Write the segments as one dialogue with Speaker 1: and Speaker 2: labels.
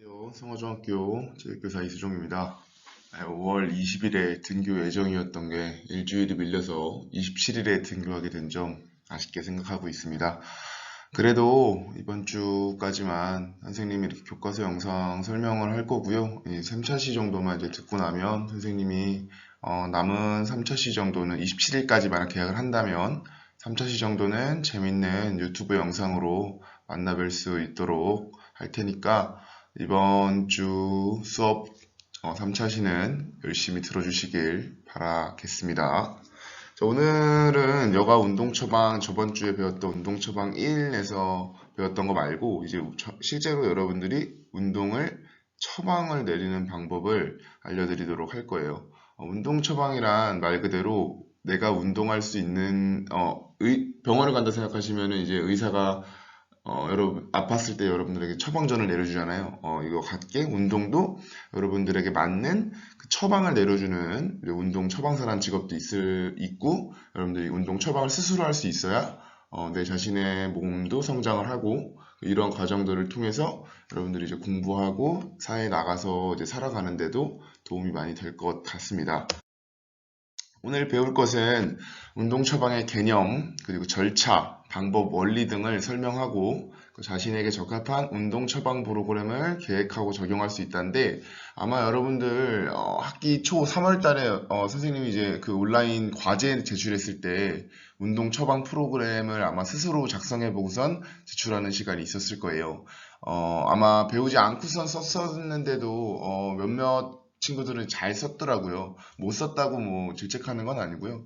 Speaker 1: 안녕하세요. 성화중학교 체육교사 이수종입니다. 5월 20일에 등교 예정이었던 게 일주일이 밀려서 27일에 등교하게 된 점 아쉽게 생각하고 있습니다. 그래도 이번 주까지만 선생님이 이렇게 교과서 영상 설명을 할 거고요. 이 3차시 정도만 이제 듣고 나면 선생님이 남은 3차시 정도는 27일까지 만약 계약을 한다면 3차시 정도는 재밌는 유튜브 영상으로 만나뵐 수 있도록 할 테니까 이번 주 수업 3차시는 열심히 들어주시길 바라겠습니다. 자, 오늘은 여가 운동 처방 저번 주에 배웠던 운동 처방 1에서 배웠던 거 말고 이제 실제로 여러분들이 운동을 처방을 내리는 방법을 알려드리도록 할 거예요. 운동 처방이란 말 그대로 내가 운동할 수 있는 병원을 간다 생각하시면 이제 의사가 여러분 아팠을 때 여러분들에게 처방전을 내려주잖아요. 이거 같게 운동도 여러분들에게 맞는 그 처방을 내려주는 운동 처방사라는 직업도 있고 여러분들이 운동 처방을 스스로 할 수 있어야 내 자신의 몸도 성장을 하고 이런 과정들을 통해서 여러분들이 이제 공부하고 사회에 나가서 이제 살아가는데도 도움이 많이 될 것 같습니다. 오늘 배울 것은 운동 처방의 개념, 그리고 절차, 방법, 원리 등을 설명하고 자신에게 적합한 운동 처방 프로그램을 계획하고 적용할 수 있다는데 아마 여러분들 학기 초 3월 달에 선생님이 이제 그 온라인 과제 제출했을 때 운동 처방 프로그램을 아마 스스로 작성해 보고선 제출하는 시간이 있었을 거예요. 아마 배우지 않고선 썼었는데도 몇몇 친구들은 잘 썼더라고요. 못 썼다고 뭐 질책하는 건 아니고요.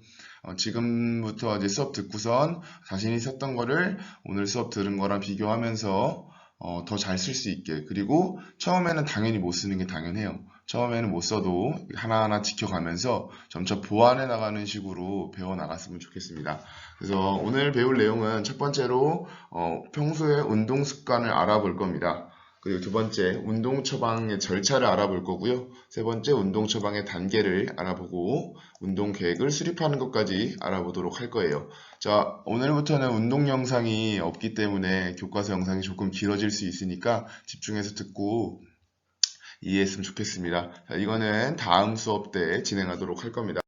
Speaker 1: 지금부터 이제 수업 듣고선 자신이 썼던 거를 오늘 수업 들은 거랑 비교하면서 더 잘 쓸 수 있게. 그리고 처음에는 당연히 못 쓰는 게 당연해요. 처음에는 못 써도 하나하나 지켜가면서 점차 보완해 나가는 식으로 배워 나갔으면 좋겠습니다. 그래서 오늘 배울 내용은 첫 번째로 평소에 운동 습관을 알아볼 겁니다. 그리고 두 번째, 운동 처방의 절차를 알아볼 거고요. 세 번째, 운동 처방의 단계를 알아보고 운동 계획을 수립하는 것까지 알아보도록 할 거예요. 자, 오늘부터는 운동 영상이 없기 때문에 교과서 영상이 조금 길어질 수 있으니까 집중해서 듣고 이해했으면 좋겠습니다. 자, 이거는 다음 수업 때 진행하도록 할 겁니다.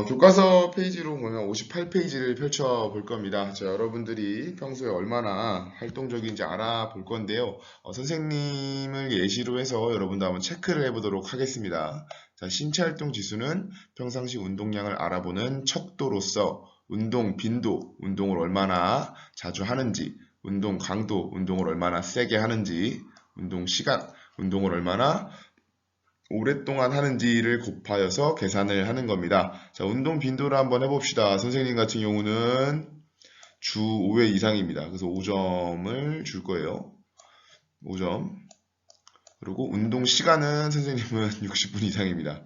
Speaker 1: 교과서 페이지로 보면 58페이지를 펼쳐볼 겁니다. 자, 여러분들이 평소에 얼마나 활동적인지 알아볼 건데요. 선생님을 예시로 해서 여러분도 한번 체크를 해보도록 하겠습니다. 자, 신체활동 지수는 평상시 운동량을 알아보는 척도로서 운동 빈도, 운동을 얼마나 자주 하는지, 운동 강도, 운동을 얼마나 세게 하는지, 운동 시간, 운동을 얼마나 오랫동안 하는지를 곱하여서 계산을 하는 겁니다. 자, 운동 빈도를 한번 해봅시다. 선생님 같은 경우는 주 5회 이상입니다. 그래서 5점을 줄 거예요. 5점. 그리고 운동 시간은 선생님은 60분 이상입니다.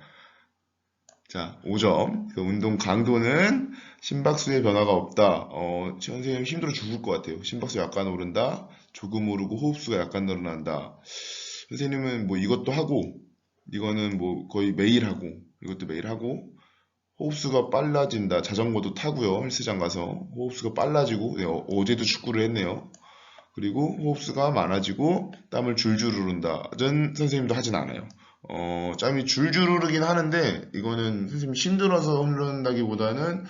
Speaker 1: 자, 5점. 운동 강도는 심박수의 변화가 없다. 선생님 힘들어 죽을 것 같아요. 심박수 약간 오른다. 조금 오르고 호흡수가 약간 늘어난다. 선생님은 뭐 이것도 하고 이거는 뭐 거의 매일 하고 이것도 매일 하고 호흡수가 빨라진다. 자전거도 타고요. 헬스장 가서 호흡수가 빨라지고 네, 어제도 축구를 했네요. 그리고 호흡수가 많아지고 땀을 줄줄 흐른다. 전 선생님도 하진 않아요. 땀이 줄줄 흐르긴 하는데 이거는 선생님 힘들어서 흐른다기보다는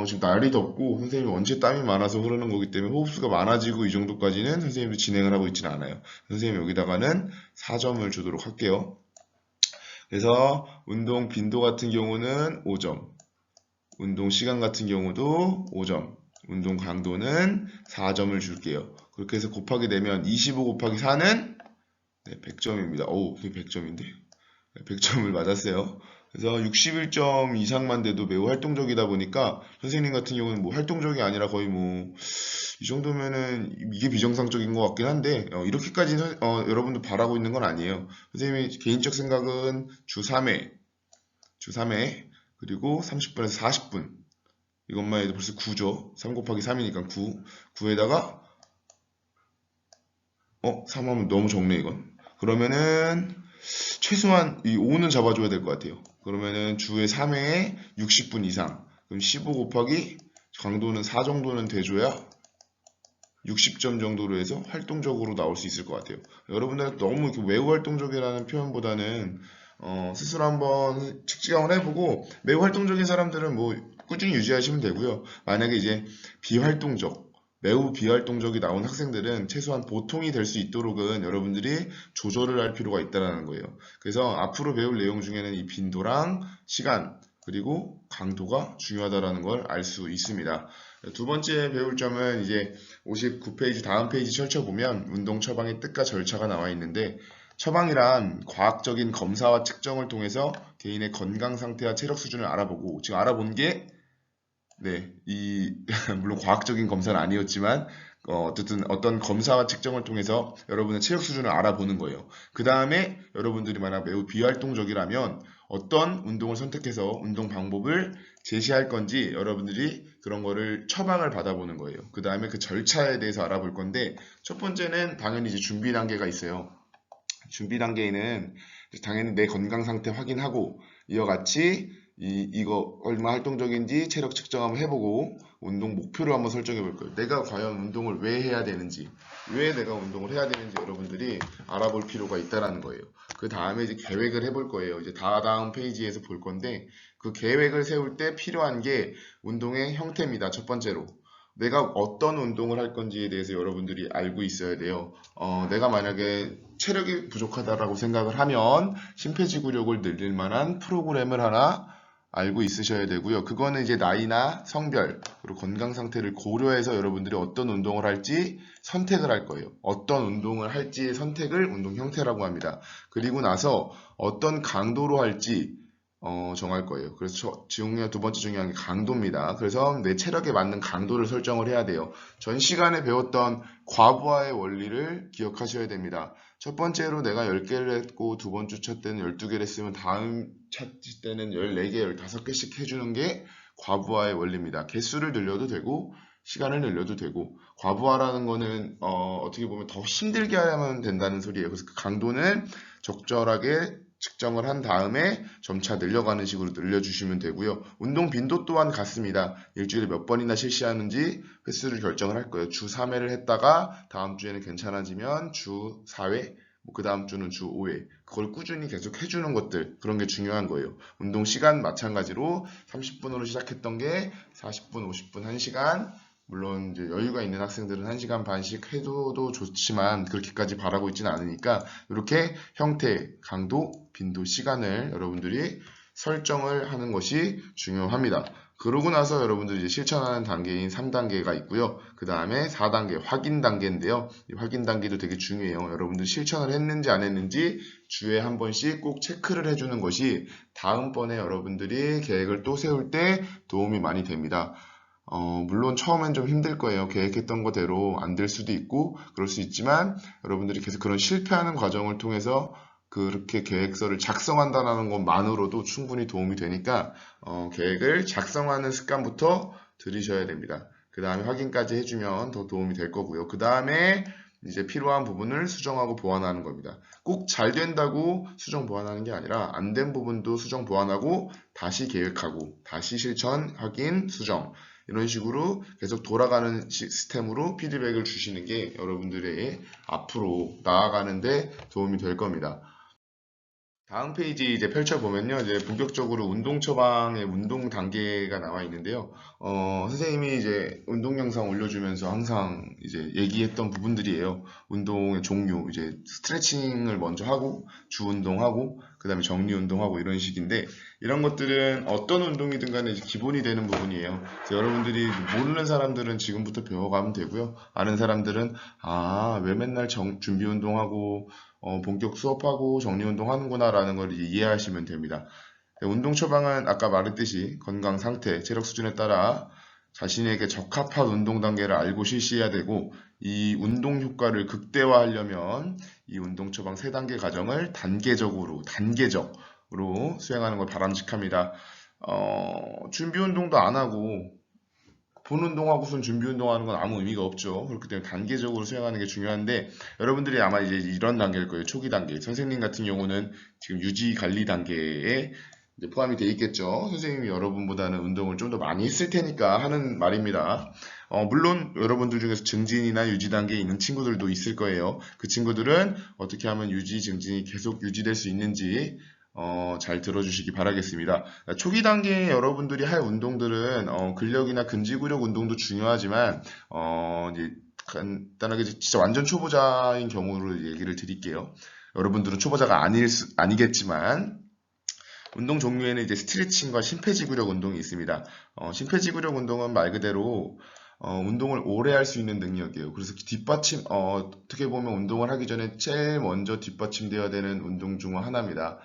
Speaker 1: 지금 날이 덥고 선생님이 언제 땀이 많아서 흐르는 거기 때문에 호흡수가 많아지고 이 정도까지는 선생님도 진행을 하고 있지는 않아요. 선생님 여기다가는 4점을 주도록 할게요. 그래서 운동 빈도 같은 경우는 5점, 운동 시간 같은 경우도 5점, 운동 강도는 4점을 줄게요. 그렇게 해서 곱하게 되면 25 곱하기 4는 100점입니다. 어우, 그게 100점인데. 100점을 맞았어요. 그래서 61점 이상만 돼도 매우 활동적이다 보니까 선생님 같은 경우는 뭐 활동적이 아니라 거의 뭐 이 정도면은 이게 비정상적인 것 같긴 한데 이렇게까지 여러분도 바라고 있는 건 아니에요. 선생님이 개인적 생각은 주 3회 그리고 30분에서 40분 이것만 해도 벌써 9죠. 3 곱하기 3이니까 9 9에다가 3하면 너무 적네 이건. 그러면은 최소한 이 5는 잡아줘야 될 것 같아요. 그러면은 주에 3회에 60분 이상. 그럼 15 곱하기 강도는 4 정도는 돼줘야 60점 정도로 해서 활동적으로 나올 수 있을 것 같아요. 여러분들 너무 이렇게 매우 활동적이라는 표현보다는 스스로 한번 측정을 해보고 매우 활동적인 사람들은 뭐 꾸준히 유지하시면 되고요. 만약에 이제 비활동적, 매우 비활동적이 나온 학생들은 최소한 보통이 될 수 있도록은 여러분들이 조절을 할 필요가 있다는 거예요. 그래서 앞으로 배울 내용 중에는 이 빈도랑 시간 그리고 강도가 중요하다는 걸 알 수 있습니다. 두 번째 배울 점은 이제 59페이지 다음 페이지 펼쳐보면 운동 처방의 뜻과 절차가 나와 있는데 처방이란 과학적인 검사와 측정을 통해서 개인의 건강 상태와 체력 수준을 알아보고 지금 알아본 게 네, 물론 과학적인 검사는 아니었지만 어쨌든 어떤 검사와 측정을 통해서 여러분의 체력 수준을 알아보는 거예요. 그 다음에 여러분들이 만약 매우 비활동적이라면 어떤 운동을 선택해서 운동 방법을 제시할 건지 여러분들이 그런 거를 처방을 받아보는 거예요. 그 다음에 그 절차에 대해서 알아볼 건데 첫 번째는 당연히 이제 준비 단계가 있어요. 준비 단계에는 당연히 내 건강 상태 확인하고 이와 같이 이거 얼마 활동적인지 체력 측정 한번 해보고 운동 목표를 한번 설정해 볼 거예요. 내가 과연 운동을 왜 해야 되는지, 왜 내가 운동을 해야 되는지 여러분들이 알아볼 필요가 있다라는 거예요. 그 다음에 이제 계획을 해볼 거예요. 이제 다음 페이지에서 볼 건데 그 계획을 세울 때 필요한 게 운동의 형태입니다. 첫 번째로. 내가 어떤 운동을 할 건지에 대해서 여러분들이 알고 있어야 돼요. 내가 만약에 체력이 부족하다라고 생각을 하면 심폐지구력을 늘릴 만한 프로그램을 하나 알고 있으셔야 되고요. 그거는 이제 나이나 성별 그리고 건강 상태를 고려해서 여러분들이 어떤 운동을 할지 선택을 할 거예요. 어떤 운동을 할지의 선택을 운동 형태라고 합니다. 그리고 나서 어떤 강도로 할지 정할 거예요. 그래서 두 번째 중요한 게 강도입니다. 그래서 내 체력에 맞는 강도를 설정을 해야 돼요. 전 시간에 배웠던 과부하의 원리를 기억하셔야 됩니다. 첫 번째로 내가 10개를 했고 두 번째 차 때는 12개를 했으면 다음 차 때는 14개, 15개씩 해주는 게 과부하의 원리입니다. 개수를 늘려도 되고 시간을 늘려도 되고 과부하라는 거는 어떻게 보면 더 힘들게 하면 된다는 소리예요. 그래서 그 강도는 적절하게 측정을 한 다음에 점차 늘려가는 식으로 늘려주시면 되고요. 운동 빈도 또한 같습니다. 일주일에 몇 번이나 실시하는지 횟수를 결정을 할 거예요. 주 3회를 했다가 다음 주에는 괜찮아지면 주 4회, 그 다음 주는 주 5회. 그걸 꾸준히 계속 해주는 것들, 그런 게 중요한 거예요. 운동 시간 마찬가지로 30분으로 시작했던 게 40분, 50분, 1시간, 물론 이제 여유가 있는 학생들은 1시간 반씩 해도 좋지만 그렇게까지 바라고 있지는 않으니까 이렇게 형태, 강도, 빈도, 시간을 여러분들이 설정을 하는 것이 중요합니다. 그러고 나서 여러분들이 이제 실천하는 단계인 3단계가 있고요. 그 다음에 4단계 확인 단계인데요. 이 확인 단계도 되게 중요해요. 여러분들 실천을 했는지 안 했는지 주에 한 번씩 꼭 체크를 해주는 것이 다음번에 여러분들이 계획을 또 세울 때 도움이 많이 됩니다. 물론 처음엔 좀 힘들 거예요. 계획했던 거대로 안 될 수도 있고 그럴 수 있지만 여러분들이 계속 그런 실패하는 과정을 통해서 그렇게 계획서를 작성한다는 것만으로도 충분히 도움이 되니까 계획을 작성하는 습관부터 들이셔야 됩니다. 그 다음에 확인까지 해주면 더 도움이 될 거고요. 그 다음에 이제 필요한 부분을 수정하고 보완하는 겁니다. 꼭 잘 된다고 수정 보완하는 게 아니라 안 된 부분도 수정 보완하고 다시 계획하고 다시 실천, 확인, 수정 이런 식으로 계속 돌아가는 시스템으로 피드백을 주시는 게 여러분들의 앞으로 나아가는데 도움이 될 겁니다. 다음 페이지 이제 펼쳐보면요. 이제 본격적으로 운동 처방의 운동 단계가 나와 있는데요. 선생님이 이제 운동 영상 올려주면서 항상 이제 얘기했던 부분들이에요. 운동의 종류, 이제 스트레칭을 먼저 하고, 주 운동하고, 그 다음에 정리 운동하고 이런 식인데, 이런 것들은 어떤 운동이든 간에 이제 기본이 되는 부분이에요. 그래서 여러분들이 모르는 사람들은 지금부터 배워가면 되고요. 아는 사람들은, 왜 맨날 준비 운동하고, 본격 수업하고 정리운동 하는구나 라는 걸 이해하시면 됩니다. 운동 처방은 아까 말했듯이 건강 상태, 체력 수준에 따라 자신에게 적합한 운동 단계를 알고 실시해야 되고 이 운동 효과를 극대화하려면 이 운동 처방 3단계 과정을 단계적으로 수행하는 걸 바람직합니다. 준비 운동도 안 하고 본 운동하고선 준비 운동하는 건 아무 의미가 없죠. 그렇기 때문에 단계적으로 수행하는 게 중요한데 여러분들이 아마 이제 이런 단계일 거예요. 초기 단계. 선생님 같은 경우는 지금 유지 관리 단계에 이제 포함이 돼 있겠죠. 선생님이 여러분보다는 운동을 좀 더 많이 했을 테니까 하는 말입니다. 물론 여러분들 중에서 증진이나 유지 단계에 있는 친구들도 있을 거예요. 그 친구들은 어떻게 하면 유지, 증진이 계속 유지될 수 있는지 잘 들어주시기 바라겠습니다. 초기 단계에 여러분들이 할 운동들은 근력이나 근지구력 운동도 중요하지만 이제 간단하게 진짜 완전 초보자인 경우로 얘기를 드릴게요. 여러분들은 초보자가 아니겠지만 운동 종류에는 이제 스트레칭과 심폐지구력 운동이 있습니다. 심폐지구력 운동은 말 그대로 운동을 오래 할 수 있는 능력이에요. 그래서 어떻게 보면 운동을 하기 전에 제일 먼저 뒷받침되어야 되는 운동 중 하나입니다.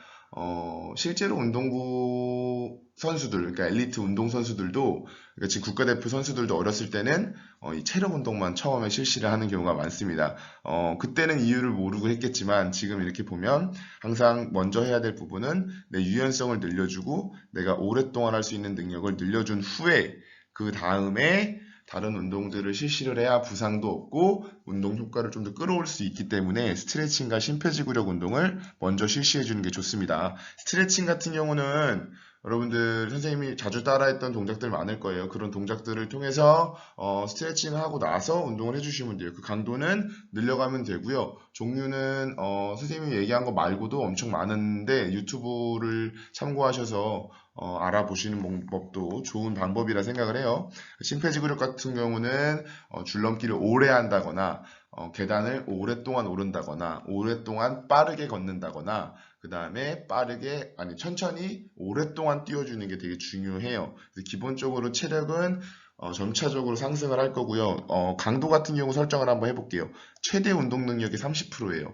Speaker 1: 실제로 운동부 선수들, 그러니까 엘리트 운동 선수들도, 그러니까 지금 국가대표 선수들도 어렸을 때는 이 체력 운동만 처음에 실시를 하는 경우가 많습니다. 그때는 이유를 모르고 했겠지만 지금 이렇게 보면 항상 먼저 해야 될 부분은 내 유연성을 늘려주고 내가 오랫동안 할 수 있는 능력을 늘려준 후에 그 다음에 다른 운동들을 실시를 해야 부상도 없고 운동 효과를 좀 더 끌어올 수 있기 때문에 스트레칭과 심폐지구력 운동을 먼저 실시해 주는 게 좋습니다. 스트레칭 같은 경우는 여러분들 선생님이 자주 따라했던 동작들 많을 거예요. 그런 동작들을 통해서 스트레칭을 하고 나서 운동을 해주시면 돼요. 그 강도는 늘려가면 되고요. 종류는 선생님이 얘기한 거 말고도 엄청 많은데 유튜브를 참고하셔서 알아보시는 방법도 좋은 방법이라 생각을 해요. 심폐지구력 같은 경우는 줄넘기를 오래 한다거나 계단을 오랫동안 오른다거나 오랫동안 빠르게 걷는다거나 그 다음에 천천히 오랫동안 뛰어주는 게 되게 중요해요. 그래서 기본적으로 체력은 점차적으로 상승을 할 거고요. 강도 같은 경우 설정을 한번 해볼게요. 최대 운동 능력이 30%예요.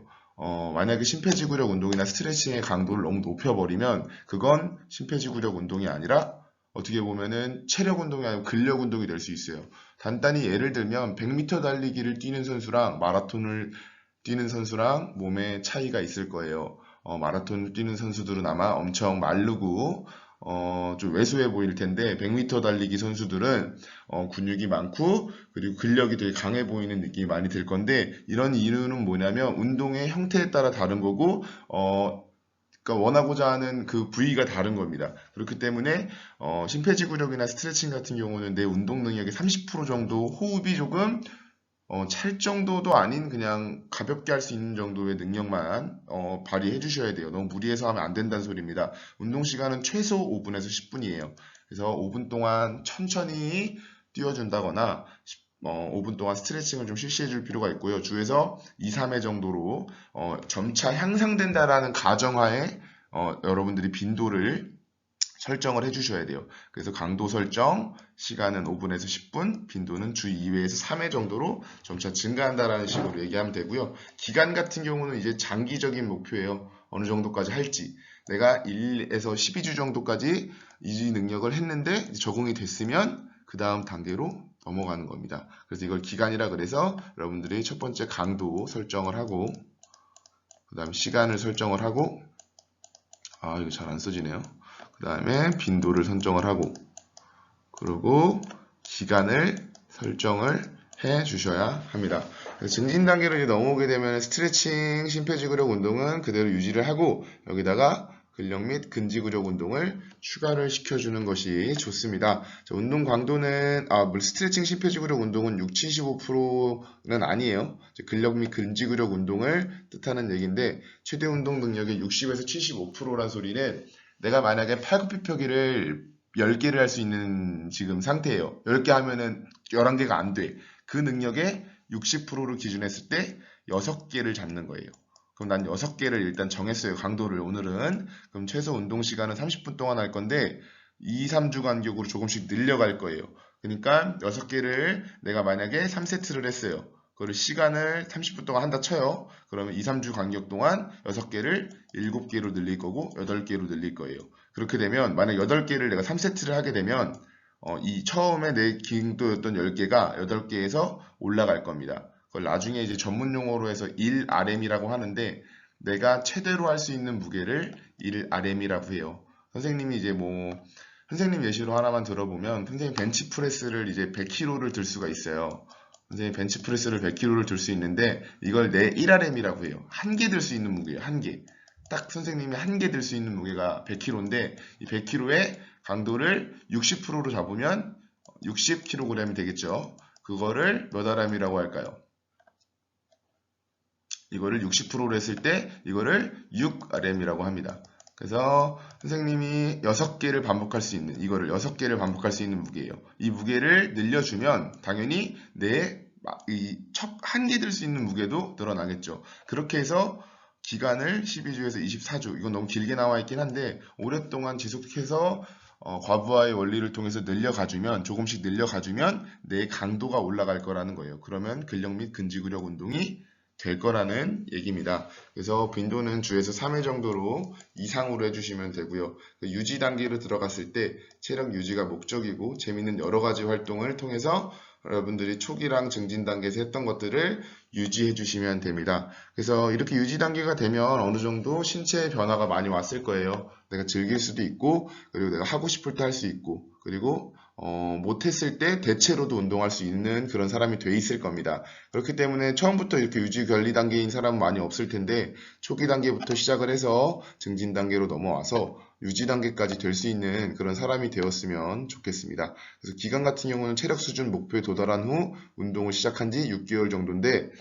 Speaker 1: 만약에 심폐지구력 운동이나 스트레칭의 강도를 너무 높여버리면 그건 심폐지구력 운동이 아니라 어떻게 보면은 체력 운동이 아니고 근력 운동이 될 수 있어요. 간단히 예를 들면 100m 달리기를 뛰는 선수랑 마라톤을 뛰는 선수랑 몸의 차이가 있을 거예요. 마라톤을 뛰는 선수들은 아마 엄청 마르고 좀 왜소해 보일 텐데 100m 달리기 선수들은 근육이 많고 그리고 근력이 되게 강해 보이는 느낌이 많이 들 건데 이런 이유는 뭐냐면 운동의 형태에 따라 다른 거고 그러니까 원하고자 하는 그 부위가 다른 겁니다. 그렇기 때문에 심폐지구력이나 스트레칭 같은 경우는 내 운동 능력의 30% 정도 호흡이 조금 찰 정도도 아닌 그냥 가볍게 할 수 있는 정도의 능력만 발휘해 주셔야 돼요. 너무 무리해서 하면 안 된다는 소리입니다. 운동 시간은 최소 5분에서 10분이에요. 그래서 5분 동안 천천히 뛰어준다거나 5분 동안 스트레칭을 좀 실시해 줄 필요가 있고요. 주에서 2, 3회 정도로 점차 향상된다라는 가정하에 여러분들이 빈도를 설정을 해주셔야 돼요. 그래서 강도 설정, 시간은 5분에서 10분, 빈도는 주 2회에서 3회 정도로 점차 증가한다라는 식으로 얘기하면 되고요. 기간 같은 경우는 이제 장기적인 목표예요. 어느 정도까지 할지. 내가 1에서 12주 정도까지 이 능력을 했는데 적응이 됐으면 그 다음 단계로 넘어가는 겁니다. 그래서 이걸 기간이라 그래서 여러분들이 첫 번째 강도 설정을 하고 그 다음 시간을 설정을 하고 이거 잘 안 써지네요. 그 다음에 빈도를 선정을 하고 그리고 기간을 설정을 해 주셔야 합니다. 증진 단계로 넘어오게 되면 스트레칭, 심폐지구력 운동은 그대로 유지를 하고 여기다가 근력 및 근지구력 운동을 추가를 시켜주는 것이 좋습니다. 운동 강도는 스트레칭, 심폐지구력 운동은 75%는 아니에요. 근력 및 근지구력 운동을 뜻하는 얘기인데 최대 운동 능력의 60에서 75%란 소리는 내가 만약에 팔굽혀펴기를 10개를 할 수 있는 지금 상태예요. 10개 하면은 11개가 안 돼. 그 능력의 60%를 기준했을 때 6개를 잡는 거예요. 그럼 난 6개를 일단 정했어요. 강도를 오늘은. 그럼 최소 운동 시간은 30분 동안 할 건데 2, 3주 간격으로 조금씩 늘려갈 거예요. 그러니까 6개를 내가 만약에 3세트를 했어요. 그걸 시간을 30분 동안 한다 쳐요. 그러면 2, 3주 간격 동안 6개를 7개로 늘릴 거고 8개로 늘릴 거예요. 그렇게 되면 만약 8개를 내가 3세트를 하게 되면 이 처음에 내 긴도였던 10개가 8개에서 올라갈 겁니다. 그걸 나중에 이제 전문 용어로 해서 1RM이라고 하는데 내가 최대로 할 수 있는 무게를 1RM이라고 해요. 선생님이 이제 선생님 예시로 하나만 들어보면 선생님 벤치프레스를 이제 100kg를 들 수가 있어요. 선생님 벤치프레스를 100kg를 들 수 있는데 이걸 내 1RM이라고 해요. 한 개 들 수 있는 무게예요. 한 개. 딱 선생님이 한 개 들 수 있는 무게가 100kg인데 이 100kg의 강도를 60%로 잡으면 60kg이 되겠죠. 그거를 몇 RM이라고 할까요? 이거를 60%로 했을 때 이거를 6RM이라고 합니다. 그래서 선생님이 6개를 반복할 수 있는 이거를 6개를 반복할 수 있는 무게예요. 이 무게를 늘려주면 당연히 한 개 들 수 있는 무게도 늘어나겠죠. 그렇게 해서 기간을 12주에서 24주, 이건 너무 길게 나와 있긴 한데 오랫동안 지속해서 과부하의 원리를 통해서 늘려가주면, 조금씩 늘려가주면 내 강도가 올라갈 거라는 거예요. 그러면 근력 및 근지구력 운동이 될 거라는 얘기입니다. 그래서 빈도는 주에서 3회 정도로 이상으로 해주시면 되고요. 유지 단계로 들어갔을 때 체력 유지가 목적이고 재밌는 여러 가지 활동을 통해서 여러분들이 초기랑 증진 단계에서 했던 것들을 유지해 주시면 됩니다. 그래서 이렇게 유지 단계가 되면 어느 정도 신체의 변화가 많이 왔을 거예요. 내가 즐길 수도 있고, 그리고 내가 하고 싶을 때 할 수 있고, 그리고 못했을 때 대체로도 운동할 수 있는 그런 사람이 돼 있을 겁니다. 그렇기 때문에 처음부터 이렇게 유지 관리 단계인 사람은 많이 없을 텐데 초기 단계부터 시작을 해서 증진 단계로 넘어와서 유지 단계까지 될 수 있는 그런 사람이 되었으면 좋겠습니다. 그래서 기간 같은 경우는 체력 수준 목표에 도달한 후 운동을 시작한 지 6개월 정도인데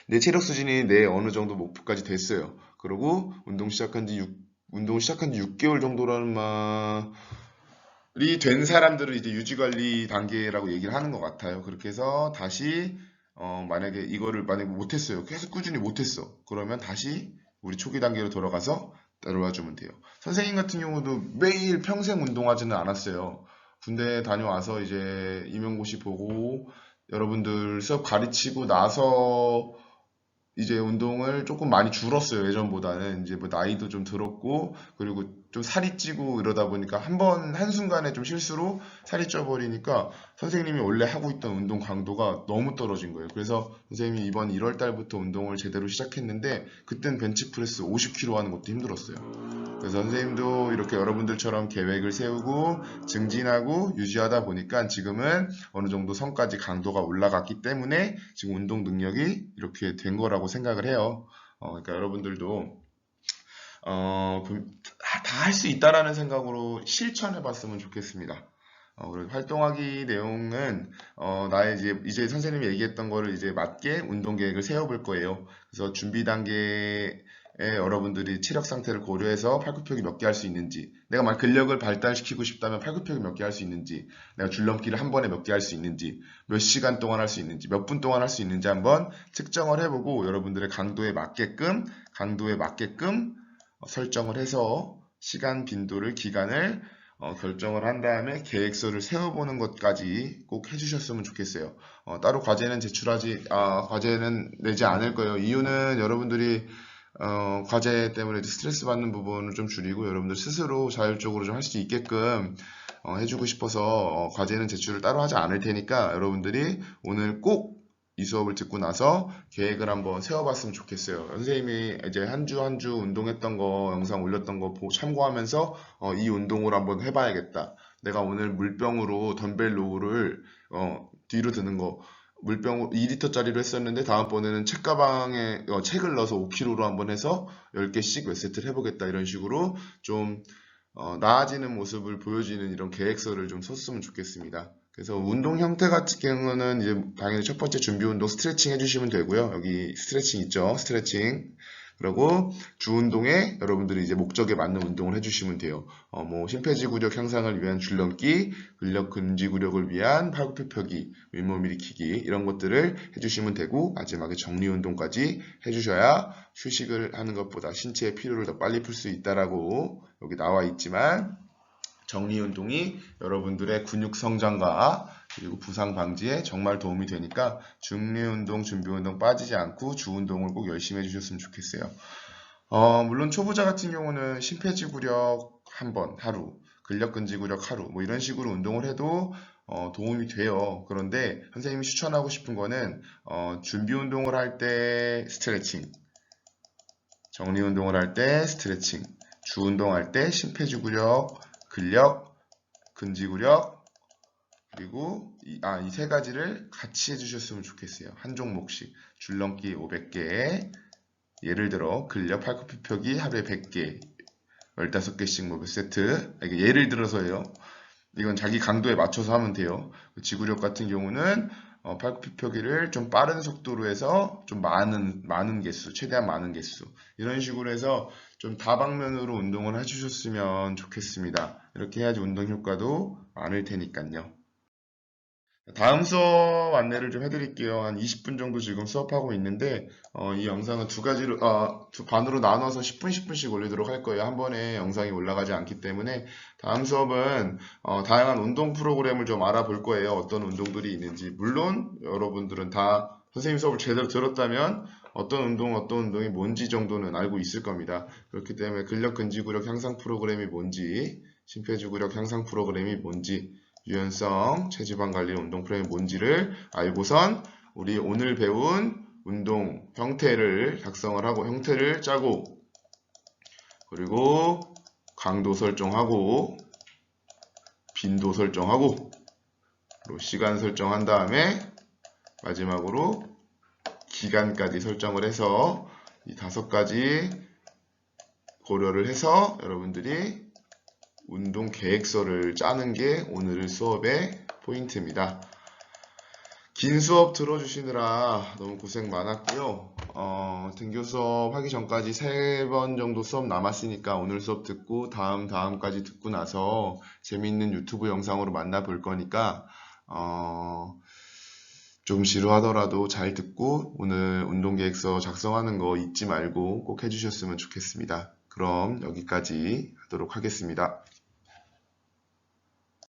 Speaker 1: 내 체력 수준이 내 어느 정도 목표까지 됐어요. 그리고 운동을 시작한 지 6개월 정도라는 말이 된 사람들을 이제 유지관리 단계라고 얘기를 하는 것 같아요. 그렇게 해서 다시 만약에 이거를 만약에 못했어요. 계속 꾸준히 못했어. 그러면 다시 우리 초기 단계로 돌아가서 따라와 주면 돼요. 선생님 같은 경우도 매일 평생 운동하지는 않았어요. 군대 다녀와서 이제 임용고시 보고 여러분들 수업 가르치고 나서 이제 운동을 조금 많이 줄었어요. 예전보다는. 이제 뭐 나이도 좀 들었고, 그리고 좀 살이 찌고 이러다 보니까 한순간에 좀 실수로 살이 쪄버리니까 선생님이 원래 하고 있던 운동 강도가 너무 떨어진 거예요. 그래서 선생님이 이번 1월 달부터 운동을 제대로 시작했는데, 그땐 벤치프레스 50kg 하는 것도 힘들었어요. 그래서 선생님도 이렇게 여러분들처럼 계획을 세우고 증진하고 유지하다 보니까 지금은 어느 정도 선까지 강도가 올라갔기 때문에 지금 운동 능력이 이렇게 된 거라고 생각을 해요. 그러니까 여러분들도 다 할 수 있다라는 생각으로 실천해 봤으면 좋겠습니다. 그리고 활동하기 내용은 나의 이제 선생님이 얘기했던 거를 이제 맞게 운동 계획을 세워볼 거예요. 그래서 준비 단계에 여러분들이 체력 상태를 고려해서 팔굽혀펴기 몇 개 할 수 있는지, 내가 막 근력을 발달시키고 싶다면 팔굽혀펴기 몇 개 할 수 있는지, 내가 줄넘기를 한 번에 몇 개 할 수 있는지, 몇 시간 동안 할 수 있는지, 몇 분 동안 할 수 있는지 한번 측정을 해보고 여러분들의 강도에 맞게끔 설정을 해서 시간, 빈도를, 기간을 결정을 한 다음에 계획서를 세워보는 것까지 꼭 해주셨으면 좋겠어요. 따로 과제는 내지 않을 거예요. 이유는 여러분들이 과제 때문에 스트레스 받는 부분을 좀 줄이고 여러분들 스스로 자율적으로 좀 할 수 있게끔 해주고 싶어서 과제는 제출을 따로 하지 않을 테니까 여러분들이 오늘 꼭 이 수업을 듣고 나서 계획을 한번 세워봤으면 좋겠어요. 선생님이 이제 한 주 한 주 운동했던 거, 영상 올렸던 거 참고하면서 이 운동을 한번 해봐야겠다. 내가 오늘 물병으로 덤벨 로우를 뒤로 드는 거 물병 2리터짜리로 했었는데 다음번에는 책가방에 책을 넣어서 5kg로 한번 해서 10개씩 몇 세트를 해보겠다. 이런 식으로 좀 나아지는 모습을 보여주는 이런 계획서를 좀 썼으면 좋겠습니다. 그래서 운동 형태 같은 경우는 이제 당연히 첫 번째 준비 운동 스트레칭 해주시면 되고요. 여기 스트레칭 있죠? 스트레칭. 그리고 주 운동에 여러분들이 이제 목적에 맞는 운동을 해주시면 돼요. 뭐 심폐지구력 향상을 위한 줄넘기, 근력 근지구력을 위한 팔굽혀펴기, 윗몸 일으키기 이런 것들을 해주시면 되고 마지막에 정리 운동까지 해주셔야 휴식을 하는 것보다 신체의 피로를 더 빨리 풀 수 있다라고 여기 나와 있지만 정리 운동이 여러분들의 근육 성장과 그리고 부상 방지에 정말 도움이 되니까 중리 운동, 준비 운동 빠지지 않고 주 운동을 꼭 열심히 해주셨으면 좋겠어요. 물론 초보자 같은 경우는 심폐지구력 한 번 하루, 근력 근지구력 하루 뭐 이런 식으로 운동을 해도 도움이 돼요. 그런데 선생님이 추천하고 싶은 거는 준비 운동을 할 때 스트레칭, 정리 운동을 할 때 스트레칭, 주 운동할 때 심폐지구력, 근력, 근지구력, 그리고 이 세 가지를 같이 해주셨으면 좋겠어요. 한 종목씩. 줄넘기 500개, 예를 들어 근력 팔굽혀 펴기 하루에 100개, 15개씩 뭐 몇 세트. 이게 예를 들어서예요. 이건 자기 강도에 맞춰서 하면 돼요. 지구력 같은 경우는 팔굽혀 펴기를 좀 빠른 속도로 해서 좀 많은 개수, 최대한 많은 개수. 이런 식으로 해서 좀 다방면으로 운동을 해주셨으면 좋겠습니다. 이렇게 해야지 운동 효과도 많을 테니까요. 다음 수업 안내를 좀 해드릴게요. 한 20분 정도 지금 수업하고 있는데, 이 영상은 두 반으로 나눠서 10분, 10분씩 올리도록 할 거예요. 한 번에 영상이 올라가지 않기 때문에, 다음 수업은, 다양한 운동 프로그램을 좀 알아볼 거예요. 어떤 운동들이 있는지. 물론, 여러분들은 다 선생님 수업을 제대로 들었다면, 어떤 운동이 뭔지 정도는 알고 있을 겁니다. 그렇기 때문에 근력 근지구력 향상 프로그램이 뭔지, 심폐지구력 향상 프로그램이 뭔지, 유연성, 체지방 관리 운동 프로그램이 뭔지를 알고선 우리 오늘 배운 운동 형태를 작성을 하고 형태를 짜고 그리고 강도 설정하고 빈도 설정하고 그리고 시간 설정한 다음에 마지막으로 기간까지 설정을 해서 이 5가지 고려를 해서 여러분들이 운동 계획서를 짜는 게 오늘 수업의 포인트입니다. 긴 수업 들어주시느라 너무 고생 많았고요. 등교 수업 하기 전까지 3번 정도 수업 남았으니까 오늘 수업 듣고 다음까지 듣고 나서 재미있는 유튜브 영상으로 만나볼 거니까 좀 지루하더라도 잘 듣고 오늘 운동계획서 작성하는 거 잊지 말고 꼭 해주셨으면 좋겠습니다. 그럼 여기까지 하도록 하겠습니다.